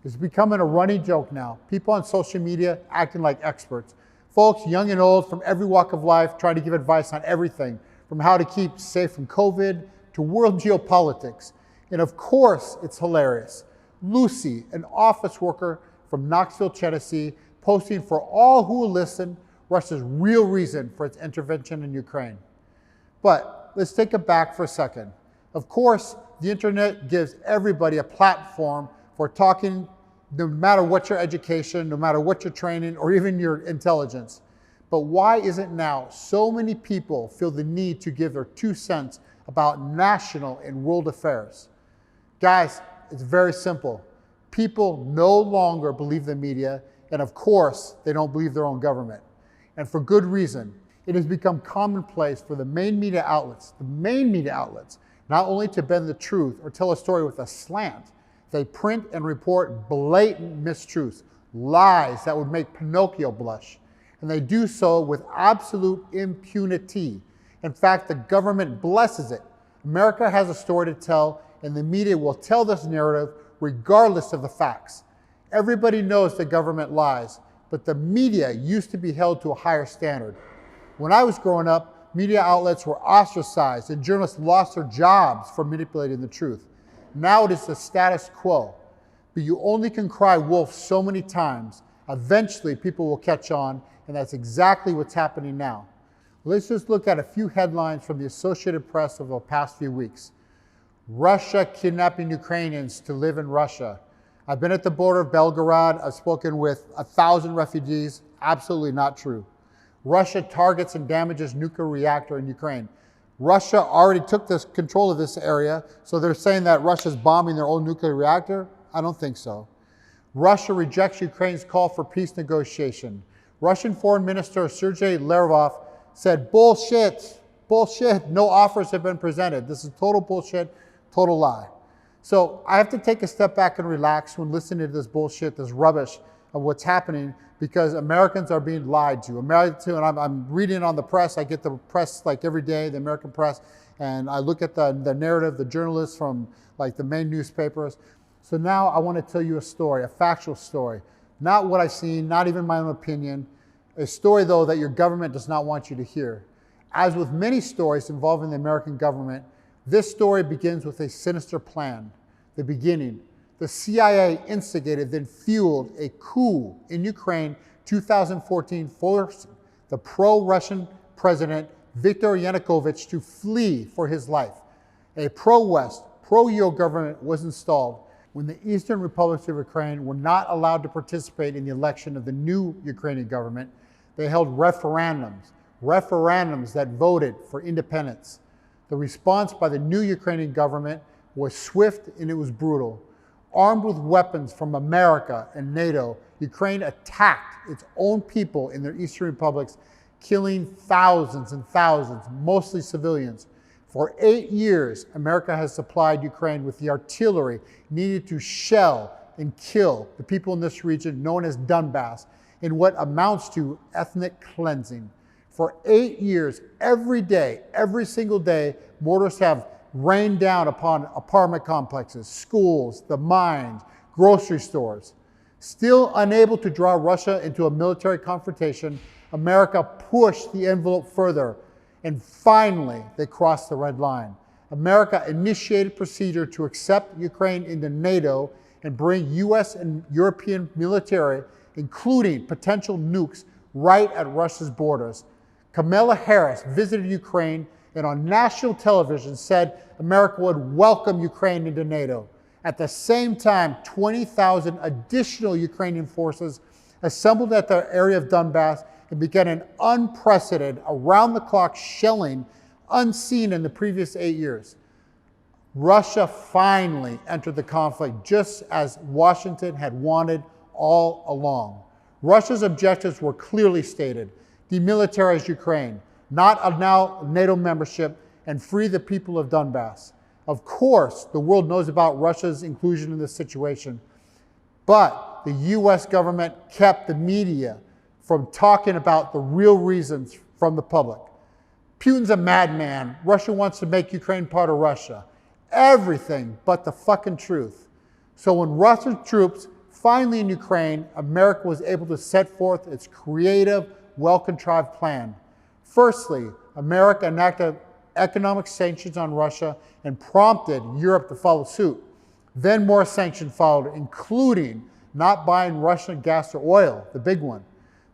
It's becoming a running joke now. People on social media acting like experts. Folks, young and old, from every walk of life, trying to give advice on everything, from how to keep safe from COVID to world geopolitics. And of course, it's hilarious. Lucy, an office worker from Knoxville, Tennessee, posting for all who will listen Russia's real reason for its intervention in Ukraine. But let's take it back for a second. Of course, the internet gives everybody a platform for talking, no matter what your education, no matter what your training, or even your intelligence. But why is it now so many people feel the need to give their 2 cents about national and world affairs? Guys, it's very simple. People no longer believe the media, and of course, they don't believe their own government. And for good reason. It has become commonplace for the main media outlets, not only to bend the truth or tell a story with a slant, they print and report blatant mistruths, lies that would make Pinocchio blush. And they do so with absolute impunity. In fact, the government blesses it. America has a story to tell, and the media will tell this narrative regardless of the facts. Everybody knows the government lies, but the media used to be held to a higher standard. When I was growing up, media outlets were ostracized and journalists lost their jobs for manipulating the truth. Now it is the status quo. But you only can cry wolf so many times. Eventually, people will catch on, and that's exactly what's happening now. Let's just look at a few headlines from the Associated Press over the past few weeks. Russia kidnapping Ukrainians to live in Russia. I've been at the border of Belgorod. I've spoken with 1,000 refugees. Absolutely not true. Russia targets and damages nuclear reactor in Ukraine. Russia already took control of this area, so they're saying that Russia's bombing their own nuclear reactor? I don't think so. Russia rejects Ukraine's call for peace negotiation. Russian Foreign Minister Sergei Lavrov said, bullshit, no offers have been presented. This is total bullshit, total lie. So I have to take a step back and relax when listening to this bullshit, this rubbish of what's happening, because Americans are being lied to. And I'm reading on the press. I get the press like every day, the American press, and I look at the narrative, the journalists from like the main newspapers. So now I want to tell you a story, a factual story. Not what I've seen, not even my own opinion. A story, though, that your government does not want you to hear. As with many stories involving the American government, this story begins with a sinister plan. The beginning. The CIA instigated, then fueled a coup in Ukraine 2014, forcing the pro-Russian president Viktor Yanukovych to flee for his life. A pro-West, pro-EU government was installed when the Eastern Republics of Ukraine were not allowed to participate in the election of the new Ukrainian government. They held referendums that voted for independence. The response by the new Ukrainian government was swift and it was brutal. Armed with weapons from America and NATO, Ukraine attacked its own people in their eastern republics, killing thousands and thousands, mostly civilians. For 8 years, America has supplied Ukraine with the artillery needed to shell and kill the people in this region known as Donbass in what amounts to ethnic cleansing. For 8 years, every day, every single day, mortars have rained down upon apartment complexes, schools, the mines, grocery stores. Still unable to draw Russia into a military confrontation, America pushed the envelope further, and finally they crossed the red line. America initiated procedure to accept Ukraine into NATO and bring US and European military, including potential nukes, right at Russia's borders. Kamala Harris visited Ukraine and on national television said America would welcome Ukraine into NATO. At the same time, 20,000 additional Ukrainian forces assembled at the area of Donbass and began an unprecedented, around-the-clock shelling unseen in the previous 8 years. Russia finally entered the conflict just as Washington had wanted all along. Russia's objectives were clearly stated: demilitarize Ukraine, not allow NATO membership, and free the people of Donbass. Of course, the world knows about Russia's inclusion in this situation, but the US government kept the media from talking about the real reasons from the public. Putin's a madman. Russia wants to make Ukraine part of Russia. Everything but the fucking truth. So when Russian troops finally in Ukraine, America was able to set forth its creative, well-contrived plan. Firstly, America enacted economic sanctions on Russia and prompted Europe to follow suit. Then more sanctions followed, including not buying Russian gas or oil, the big one.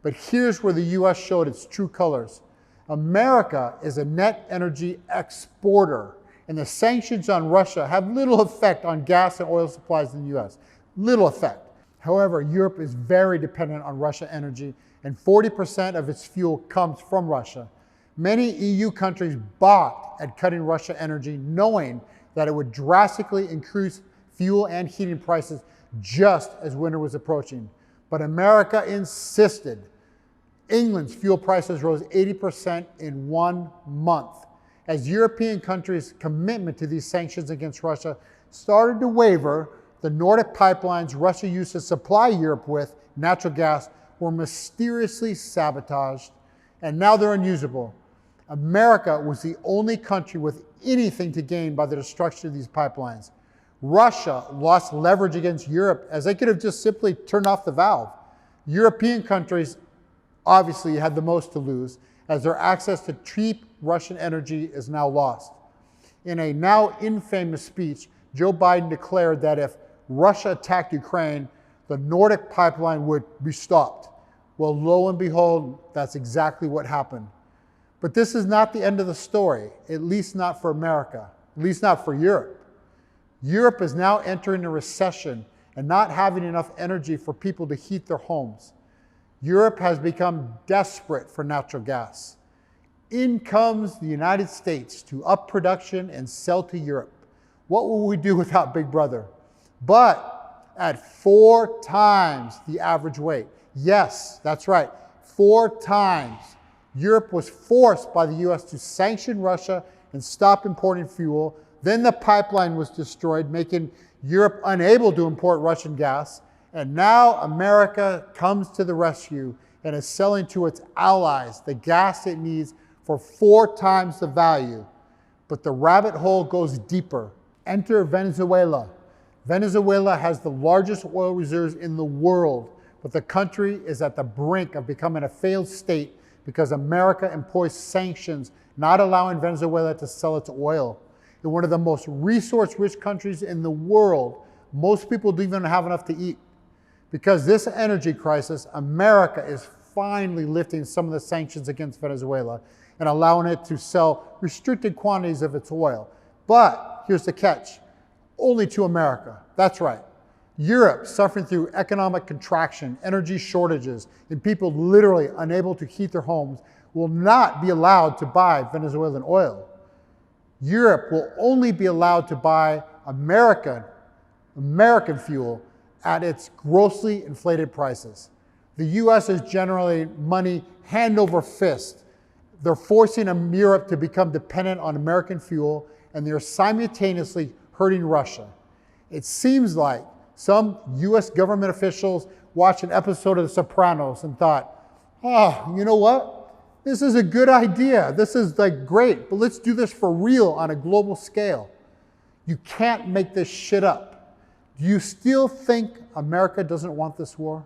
But here's where the US showed its true colors. America is a net energy exporter, and the sanctions on Russia have little effect on gas and oil supplies in the US. Little effect. However, Europe is very dependent on Russian energy, and 40% of its fuel comes from Russia. Many EU countries balked at cutting Russian energy, knowing that it would drastically increase fuel and heating prices just as winter was approaching. But America insisted. England's fuel prices rose 80% in 1 month. As European countries' commitment to these sanctions against Russia started to waver, the Nordic pipelines Russia used to supply Europe with natural gas were mysteriously sabotaged, and now they're unusable. America was the only country with anything to gain by the destruction of these pipelines. Russia lost leverage against Europe, as they could have just simply turned off the valve. European countries obviously had the most to lose, as their access to cheap Russian energy is now lost. In a now infamous speech, Joe Biden declared that if Russia attacked Ukraine, the Nordic pipeline would be stopped. Well, lo and behold, that's exactly what happened. But this is not the end of the story, at least not for America, at least not for Europe. Europe is now entering a recession and not having enough energy for people to heat their homes. Europe has become desperate for natural gas. In comes the United States to up production and sell to Europe. What will we do without Big Brother? But at 4 times the average weight. Yes, that's right, 4 times. Europe was forced by the US to sanction Russia and stop importing fuel. Then the pipeline was destroyed, making Europe unable to import Russian gas. And now America comes to the rescue and is selling to its allies the gas it needs for 4 times the value. But the rabbit hole goes deeper. Enter Venezuela. Venezuela has the largest oil reserves in the world, but the country is at the brink of becoming a failed state because America imposed sanctions not allowing Venezuela to sell its oil. In one of the most resource-rich countries in the world, most people don't even have enough to eat. Because this energy crisis, America is finally lifting some of the sanctions against Venezuela and allowing it to sell restricted quantities of its oil. But here's the catch, only to America. That's right. Europe, suffering through economic contraction, energy shortages, and people literally unable to heat their homes, will not be allowed to buy Venezuelan oil. Europe will only be allowed to buy American fuel at its grossly inflated prices. The US is generating money hand over fist. They're forcing Europe to become dependent on American fuel, and they're simultaneously hurting Russia. It seems like some US government officials watched an episode of The Sopranos and thought, oh, you know what? This is a good idea. This is like great, but let's do this for real on a global scale. You can't make this shit up. Do you still think America doesn't want this war?